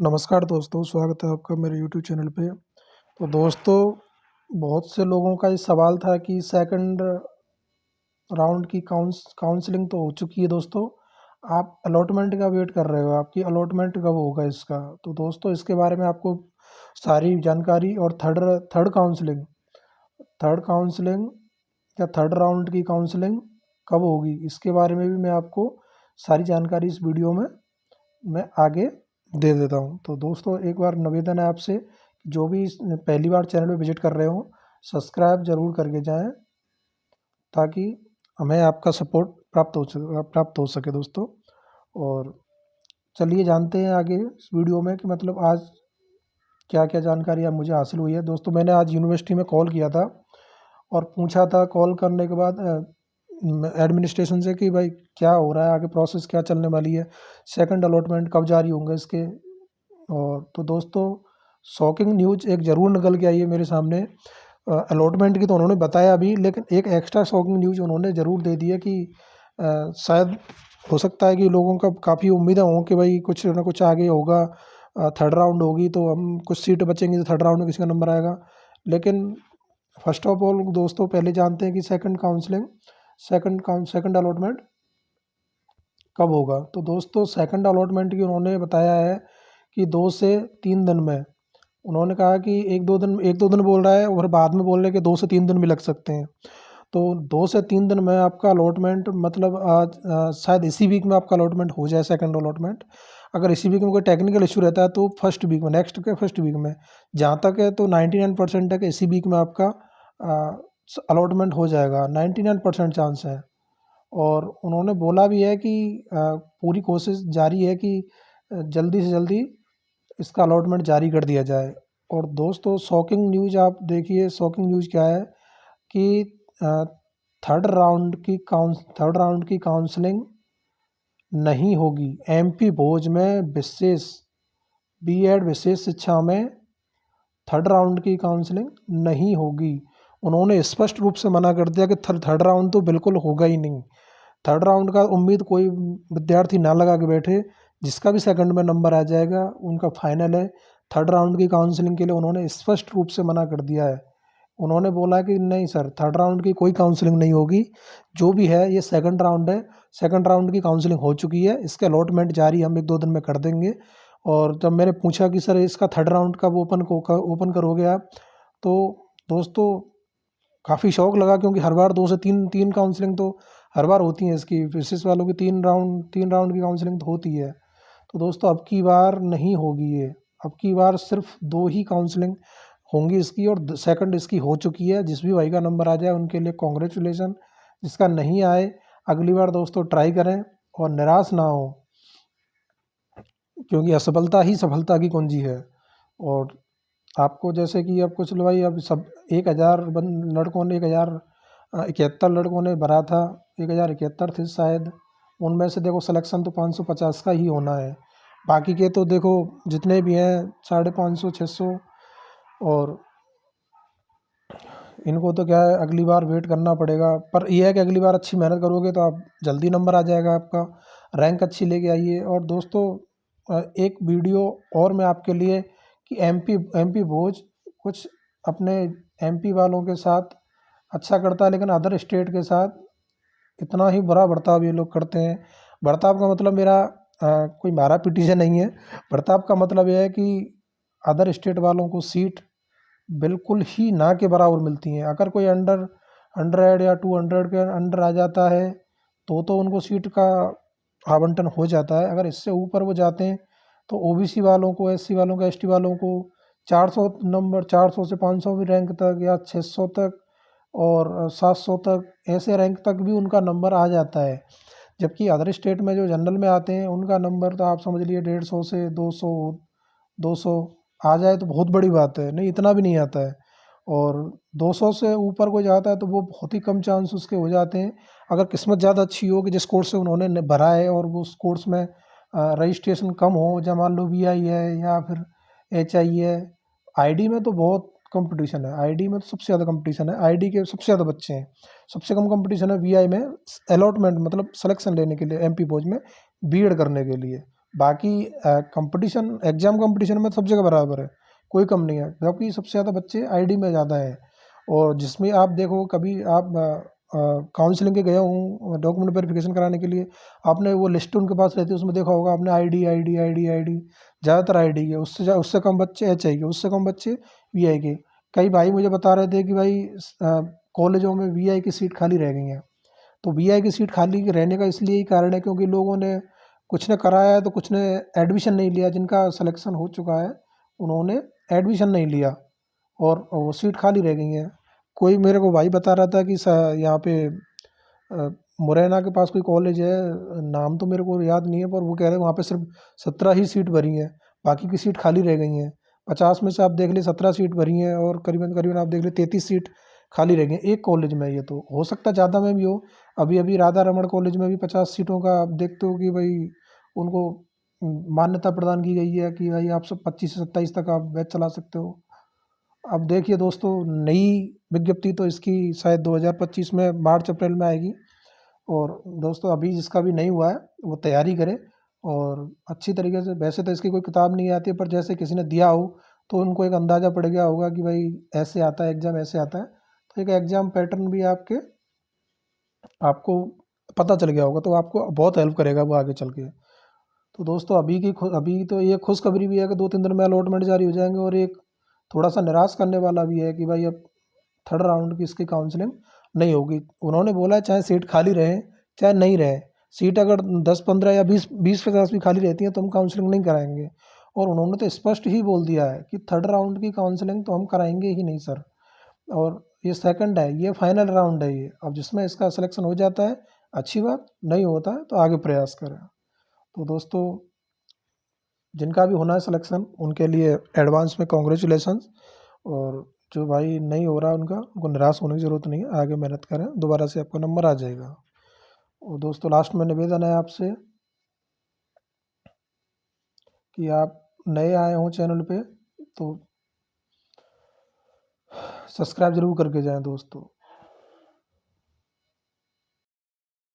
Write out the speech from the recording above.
नमस्कार दोस्तों, स्वागत है आपका मेरे यूट्यूब चैनल पे। तो दोस्तों, बहुत से लोगों का ये सवाल था कि सेकंड राउंड की काउंसलिंग तो हो चुकी है दोस्तों, आप अलॉटमेंट का वेट कर रहे हो, आपकी अलॉटमेंट कब होगा इसका? तो दोस्तों, इसके बारे में आपको सारी जानकारी और थर्ड काउंसलिंग या थर्ड राउंड की काउंसलिंग कब होगी, इसके बारे में भी मैं आपको सारी जानकारी इस वीडियो में मैं आगे दे देता हूँ। तो दोस्तों, एक बार निवेदन है आपसे, जो भी पहली बार चैनल पे विजिट कर रहे हो, सब्सक्राइब ज़रूर करके जाएं, ताकि हमें आपका सपोर्ट प्राप्त हो सके दोस्तों। और चलिए जानते हैं आगे इस वीडियो में कि मतलब आज क्या क्या जानकारी अब मुझे हासिल हुई है। दोस्तों, मैंने आज यूनिवर्सिटी में कॉल किया था और पूछा था कॉल करने के बाद एडमिनिस्ट्रेशन से कि भाई क्या हो रहा है, आगे प्रोसेस क्या चलने वाली है, सेकंड अलॉटमेंट कब जारी होंगे इसके। और तो दोस्तों, शॉकिंग न्यूज़ एक ज़रूर निकल के आई है मेरे सामने। अलॉटमेंट की तो उन्होंने बताया अभी, लेकिन एक एक्स्ट्रा शॉकिंग न्यूज़ उन्होंने ज़रूर दे दी है कि शायद हो सकता है कि लोगों का काफ़ी उम्मीदें हों कि भाई कुछ ना कुछ आगे होगा, थर्ड राउंड होगी तो हम कुछ सीटें बचेंगी तो थर्ड राउंड में किसी का नंबर आएगा। लेकिन फर्स्ट ऑफ ऑल दोस्तों, पहले जानते हैं कि सेकंड अलॉटमेंट कब होगा। तो दोस्तों, सेकंड अलॉटमेंट की उन्होंने बताया है कि 2 से 3 दिन में। उन्होंने कहा कि 1-2 दिन बोल रहा है और बाद में बोल रहे हैं कि 2 से 3 दिन भी लग सकते हैं। तो 2 से 3 दिन में आपका अलॉटमेंट मतलब आज शायद इसी वीक में आपका अलॉटमेंट हो जाए सेकंड अलॉटमेंट। अगर इसी वीक में कोई टेक्निकल इशू रहता है तो फर्स्ट वीक में, नेक्स्ट के फर्स्ट वीक में। जहाँ तक है तो 99% है कि इसी वीक में आपका अलॉटमेंट हो जाएगा, 99% चांस है। और उन्होंने बोला भी है कि पूरी कोशिश जारी है कि जल्दी से जल्दी इसका अलॉटमेंट जारी कर दिया जाए। और दोस्तों, शॉकिंग न्यूज़ आप देखिए, शॉकिंग न्यूज़ क्या है कि अ, थर्ड राउंड की काउंसलिंग नहीं होगी। एमपी भोज में विशेष बीएड विशेष शिक्षा में थर्ड राउंड की काउंसलिंग नहीं होगी। उन्होंने स्पष्ट रूप से मना कर दिया कि थर्ड राउंड तो बिल्कुल होगा ही नहीं। थर्ड राउंड का उम्मीद कोई विद्यार्थी ना लगा के बैठे, जिसका भी सेकंड में नंबर आ जाएगा उनका फाइनल है। थर्ड राउंड की काउंसलिंग के लिए उन्होंने स्पष्ट रूप से मना कर दिया है। उन्होंने बोला कि नहीं सर, थर्ड राउंड की कोई काउंसलिंग नहीं होगी, जो भी है ये सेकंड राउंड है। सेकंड राउंड की काउंसलिंग हो चुकी है, इसके अलॉटमेंट जारी हम 1-2 दिन में कर देंगे। और जब मैंने पूछा कि सर इसका थर्ड राउंड कब ओपन करोगे आप, तो दोस्तों काफ़ी शौक लगा, क्योंकि हर बार 2 से 3 काउंसलिंग तो हर बार होती हैं इसकी, फिजिक्स वालों की 3 राउंड की काउंसलिंग तो होती है। तो दोस्तों, अब की बार नहीं होगी ये, अब की बार सिर्फ 2 ही काउंसलिंग होंगी इसकी, और सेकंड इसकी हो चुकी है। जिस भी भाई का नंबर आ जाए उनके लिए कॉन्ग्रेचुलेसन, जिसका नहीं आए अगली बार दोस्तों ट्राई करें और निराश ना हो, क्योंकि असफलता ही सफलता की कुंजी है। और आपको जैसे कि अब कुछ भाई, अब सब 1000 लड़कों ने 1071 लड़कों ने भरा था, 1071 थे शायद। उनमें से देखो सिलेक्शन तो 550 का ही होना है। बाकी के तो देखो जितने भी हैं 550 600। और इनको तो क्या है, अगली बार वेट करना पड़ेगा। पर यह है कि अगली बार अच्छी मेहनत करोगे तो आप जल्दी नंबर आ जाएगा आपका, रैंक अच्छी लेके आइए। और दोस्तों, एक वीडियो और मैं आपके लिए कि एमपी भोज कुछ अपने एमपी वालों के साथ अच्छा करता है, लेकिन अदर स्टेट के साथ इतना ही बुरा बर्ताव ये लोग करते हैं। बर्ताव का मतलब मेरा कोई मारा पीटी से नहीं है। बर्ताव का मतलब यह है कि अदर स्टेट वालों को सीट बिल्कुल ही ना के बराबर मिलती हैं। अगर कोई अंडर 100 या 200 के अंडर आ जाता है तो उनको सीट का आवंटन हो जाता है। अगर इससे ऊपर वो जाते हैं तो ओबीसी वालों को, एससी वालों को, एसटी वालों को 400 नंबर, 400 से 500 भी रैंक तक, या 600 तक और 700 तक, ऐसे रैंक तक भी उनका नंबर आ जाता है। जबकि अदर स्टेट में जो जनरल में आते हैं उनका नंबर तो आप समझ लीजिए 150 से 200 आ जाए तो बहुत बड़ी बात है, नहीं इतना भी नहीं आता है। और 200 से ऊपर कोई जाता है तो वो बहुत ही कम चांस उसके हो जाते हैं। अगर किस्मत ज़्यादा अच्छी हो कि जिस कोर्स से उन्होंने भरा है और वो उस कोर्स में रजिस्ट्रेशन कम हो, जब मान लो वीआई है या फिर एचआई है। आईडी में तो बहुत कंपटीशन है, आईडी में तो सबसे ज़्यादा कंपटीशन है, आईडी के सबसे ज़्यादा बच्चे हैं। सबसे कम कंपटीशन है वीआई में, अलॉटमेंट मतलब सिलेक्शन लेने के लिए एमपी भोज में बीएड करने के लिए। बाकी कंपटीशन एग्ज़ाम कंपटीशन में सब जगह बराबर है, कोई कम नहीं है, क्योंकि सबसे ज़्यादा बच्चे आईडी में ज़्यादा है। और जिसमें आप देखो कभी आप काउंसलिंग के गए हूँ डॉक्यूमेंट वेरिफिकेशन कराने के लिए, आपने वो लिस्ट उनके पास रहती है, उसमें देखा होगा आपने आईडी आईडी आईडी आईडी, ज़्यादातर आईडी है, उससे कम बच्चे एचआई के, उससे कम बच्चे वीआई के। कई भाई मुझे बता रहे थे कि भाई कॉलेजों में वीआई की सीट खाली रह गई हैं। तो वीआई की सीट खाली रहने का इसलिए ही कारण है क्योंकि लोगों ने कुछ ने कराया है तो कुछ ने एडमिशन नहीं लिया, जिनका सिलेक्शन हो चुका है उन्होंने एडमिशन नहीं लिया और वो सीट खाली रह गई है। कोई मेरे को भाई बता रहा था कि यहाँ पे मुरैना के पास कोई कॉलेज है, नाम तो मेरे को याद नहीं है, पर वो कह रहे हैं वहाँ पे सिर्फ 17 ही सीट भरी हैं, बाकी की सीट खाली रह गई हैं। 50 में से आप देख ले 17 सीट भरी हैं और करीबन करीबन आप देख ले 33 सीट खाली रह गई हैं एक कॉलेज में। ये तो हो सकता है ज़्यादा में भी हो। अभी अभी राधा रमण कॉलेज में भी 50 सीटों का आप देखते हो कि भाई उनको मान्यता प्रदान की गई है कि भाई आप सब 25 से 27 तक आप बैच चला सकते हो। अब देखिए दोस्तों, नई विज्ञप्ति तो इसकी शायद 2025 में मार्च अप्रैल में आएगी। और दोस्तों अभी जिसका भी नहीं हुआ है वो तैयारी करे और अच्छी तरीके से। वैसे तो इसकी कोई किताब नहीं आती है, पर जैसे किसी ने दिया हो तो उनको एक अंदाज़ा पड़ गया होगा कि भाई ऐसे आता है एग्ज़ाम, ऐसे आता है। तो एक एग्ज़ाम पैटर्न भी आपको पता चल गया होगा, तो आपको बहुत हेल्प करेगा वो आगे चल के। तो दोस्तों अभी तो ये खुशखबरी भी है कि 2-3 दिन में अलॉटमेंट जारी हो जाएंगे। और एक थोड़ा सा निराश करने वाला भी है कि भाई अब थर्ड राउंड की इसकी काउंसलिंग नहीं होगी। उन्होंने बोला है चाहे सीट खाली रहे चाहे नहीं रहे, सीट अगर 10-15 या 20-50 भी खाली रहती हैं तो हम काउंसलिंग नहीं कराएंगे। और उन्होंने तो स्पष्ट ही बोल दिया है कि थर्ड राउंड की काउंसलिंग तो हम कराएंगे ही नहीं सर। और ये सेकंड है, ये फाइनल राउंड है ये। अब जिसमें इसका सिलेक्शन हो जाता है अच्छी बात, नहीं होता है तो आगे प्रयास करें। तो दोस्तों जिनका भी होना है सिलेक्शन उनके लिए एडवांस में कॉन्ग्रेचुलेसन्स। और जो भाई नहीं हो रहा उनको निराश होने की ज़रूरत नहीं है, आगे मेहनत करें, दोबारा से आपका नंबर आ जाएगा। और दोस्तों लास्ट में निवेदन है आपसे कि आप नए आए हों चैनल पे तो सब्सक्राइब जरूर करके जाएं दोस्तों।